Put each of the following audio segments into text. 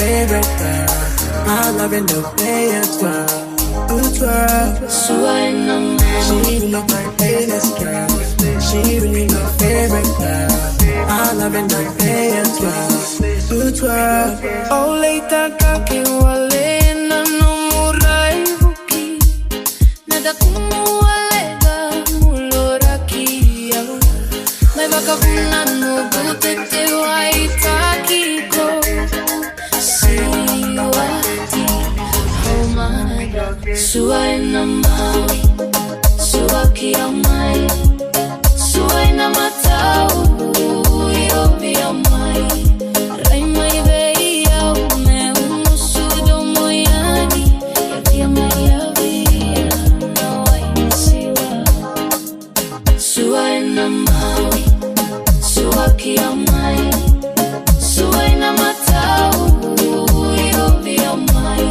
favorite girl. I'm loving the way you twirl. You twirl. So I know she love my latest girl. She really my favorite girl. I'm loving the way you twirl. You twirl. Oh, later kaki wale na numurai buki. Nada kumuwalega mulorakia. May baka kunano butete waitakiko. Siwati, oh my God. Suway na maui, suwaki ang may. Suway na matao, irobi ang may. Ray may beyaw, me umusudo mo yani. Yabi ang may yabi, naway siwa. Suway na maui, suwaki ang may. Suway na matao, irobi ang may.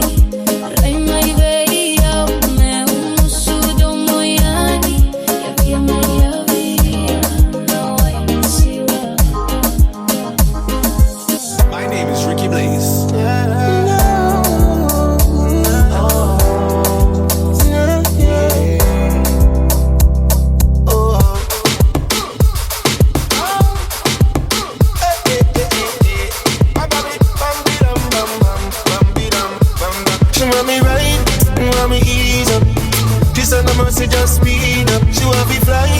Ray may beyaw, me umusudo mo yani. Yabi ang may yabi, naway siwa. My name is Ricky Blaze. She want me right, want me ease up. She said no mercy, just speed up. She want me fly,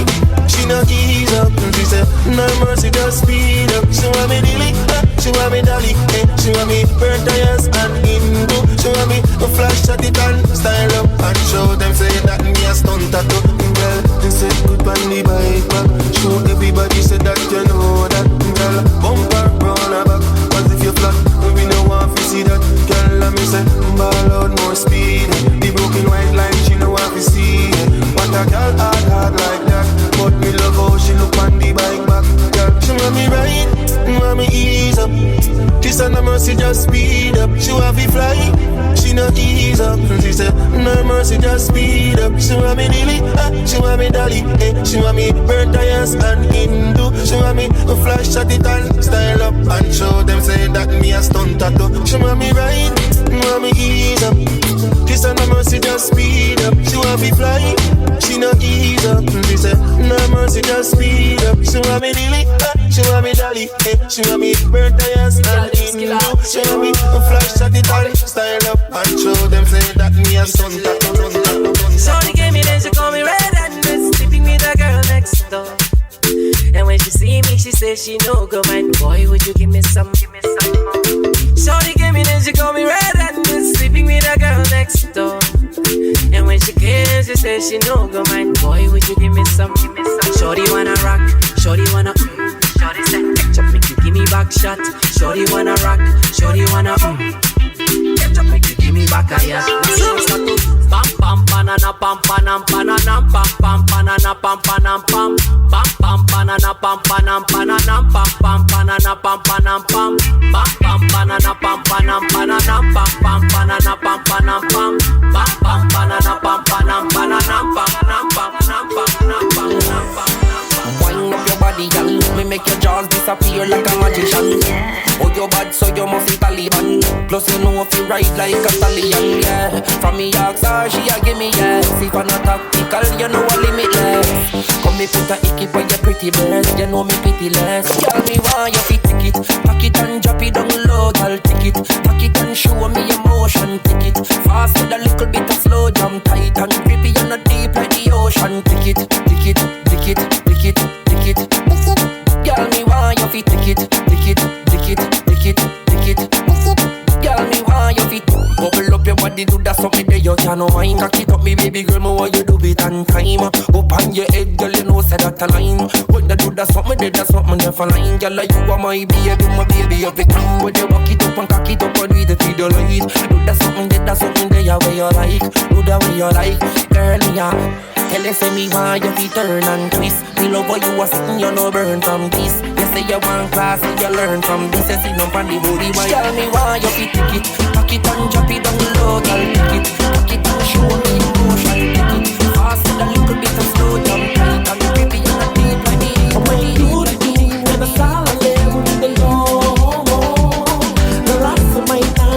she no ease up. She said no mercy, just speed up. She want me dilly, she want me dolly, she want me burnt tires and Hindu. She want me to flash at it and style up and show them say that me a stunt tattoo. Girl, they said good on the bike back. Show everybody said that you know that. Girl, bumper round her back, cause if you flat, we no want to see that. Girl, let me say ball out more speed. The broken white line, she no want to see it. Want a girl hard like that, but me love how she look on the bike back. Girl, she want me right, want me ease up. She said no mercy, just speed up. She want me fly, she no ease up. She said no mercy, just speed up. She want me dilly, she want me dolly, she want me burnt tires and Hindu. She want me to flash at it and style up and show them say that me a stunt tattoo. She want me right, want me ease up. She said no mercy, just speed up. She want me fly, she no ease up. She said no mercy, just speed up. She want me dilly, she want me dolly, she want me burnt tires and Hindu. She want me to flash at it and style up and show them say that me a stunt tattoo. Shorty gave me then she call me red-handed, sleeping with the girl next door. And when she see me, she says she no go mind. Boy, would you give me some more? Shorty gave me then she call me red-handed, sleeping with the girl next door. And when she came, she says she no go mind. Boy, would you give me some? Shorty wanna rock, shorty wanna Shorty said, ketchup make you give me back shot. Shorty wanna rock, shorty wanna ketchup make you give me back a yacht. Pam pam banana pam panam pananam pam pam banana pam panam pam pam pam banana pam panam pananam pam pam banana pam panam pam pam pam banana pam panam pananam pam pam banana pam panam pam pam pam banana pam panam pananam pam pam pam pam pam. Wind up your body, girl. Me make your jaws disappear like a magician. Oh, you bad, so you must be Taliban. Plus you know if you ride like a stallion, yeah. From me ask her, she a give me yes. If I'm not tactical, you know I limitless. Come me put a icky for your pretty breast. You know me pitiless. Tell me why you fit tick it. Pack it and drop it down low, girl. Tick it. Pack it and show me emotion. Tick it. Fast with a little bit of slow jump. Tight and grippy and not deep like the ocean. Tick it, tick it, tick it, tick it, tick it. Girl, me why you fit tick it, tick it, tick it, tick it, tick it. Girl, me why you fit bubble up your body, do that something that you can't mind. Cock it up, me baby girl, me want you do it on time. Up on your head, girl, you know say that a line. When you do that something, that's something never line. Girl, like you are my baby of the time. When you walk it up and cock it up and do it to the light. Do that something that you way you like. Do that way you like, girl, yeah. Tell you say me why you fi turn and twist. Me love how you a sitting, you no burn from this. You say you want class, you learn from this. You sit up on the body, why? Tell me why you fi tick it. Pack it and drop it down low, girl, tick it. Pack it and show me emotion, tick it. Fast with a little bit of slow jump, tight and creepy and a deep like me. When you do the thing, never silent, the long. The rest of my time.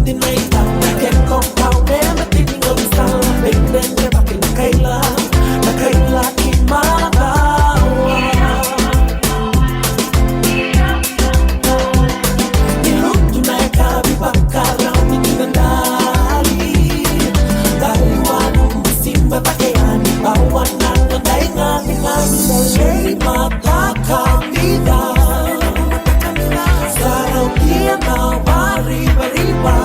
hindi na itaw. Nakekong tao na matiting ang style. Bigden niya bakit nakaila kimagawa. Niluto na ikabi pagkaraw ni kinandali. Dahil wanong simba takean, bawan na nanday nga siya'y matakamida. Saraw diyan na bari-bariwa.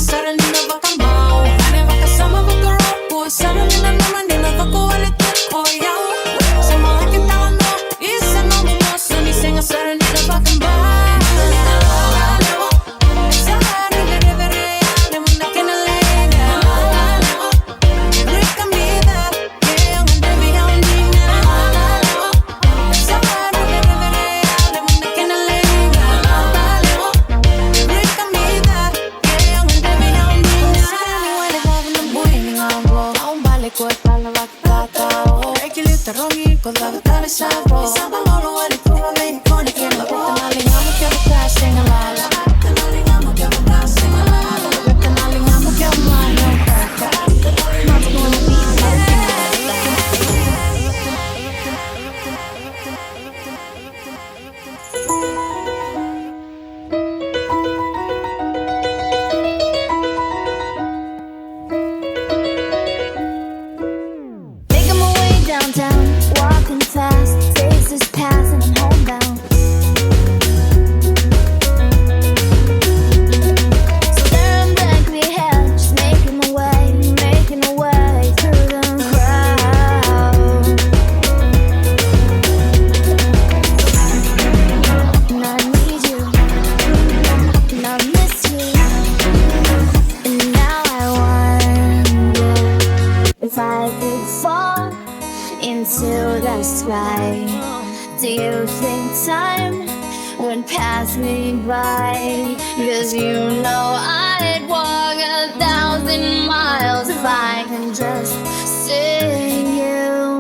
Sarang na baka mau portala vaccata. E chi li terroghi con la vitale salvo. E salva loro e ritrovami con i che la porta. Canaliamo che la classe in la. Canaliamo che la classe in la. Canaliamo che ormai non perca. Ma tu non mi Do you think time would pass me by? Cause you know I'd walk 1,000 miles if I can just see you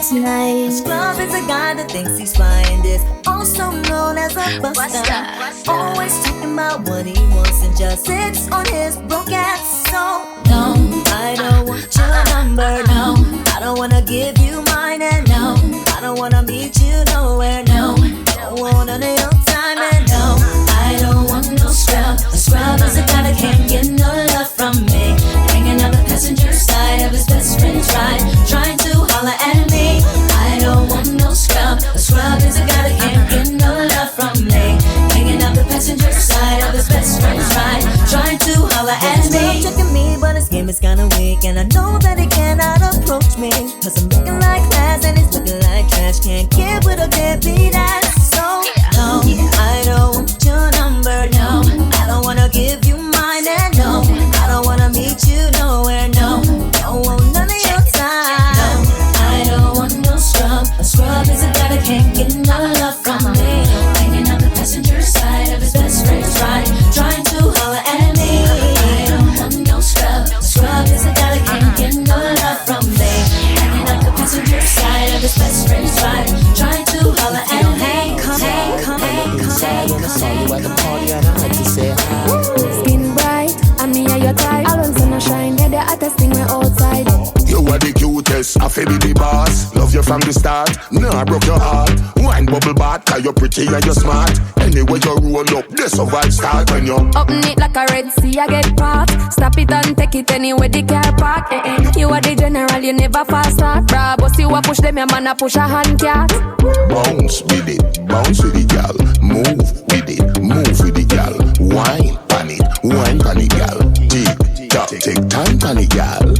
tonight. Scrub is a guy that thinks he's fine, is also known as a buster. Always talking about what he wants and just sits on his broke ass. So no, I don't want your number, no. I don't wanna give you mine, and no, I don't wanna meet you nowhere, no. Don't want none of your time, and no, I don't want no scrub. A scrub is a guy that can't get no love from me. Hanging on the passenger side of his best friend's ride, trying to holler at me. I don't want no scrub. A scrub is a guy that can't get no love from me. Hanging on the passenger side of his best friend's ride, trying to holler at me. Checking me, but his game is kinda weak, and I know that he cannot approach me. Cause I'm looking like class and he's looking like trash. Can't get with a deadbeat ass. So no, I don't want your number, no. I don't wanna give you mine, and no, I don't wanna meet you nowhere, no. Don't want none of your time. No, I don't want no scrub. A scrub is a guy that can't get no love from me. Hanging on the passenger side of his best friend's ride, trying to holler at me. I don't want no scrub. A scrub is a guy that can't get no love from me. Hanging on the passenger side of his best friend's ride, trying to holler at me. Skin bright, and me are your type. All on sun shine, they're the hottest thing we're outside. You are the cutest, I feel be the boss. Love you from the start, no I broke your heart. Wine bubble bath, cause you're pretty and you're smart. Anyway you roll up, this a vibe start when you're up neat like a red sea, I get part. Stop it and take it anywhere the car park. You are the general, you never fast talk. Bravo, see what push them, your man a push a hand cat. bounce with it gal. Move with it gal. Wine pan it gal. Tick tock, take time pan it gal.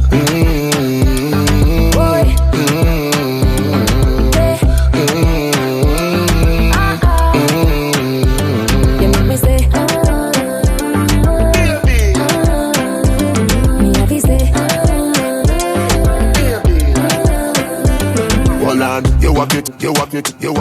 You walk it.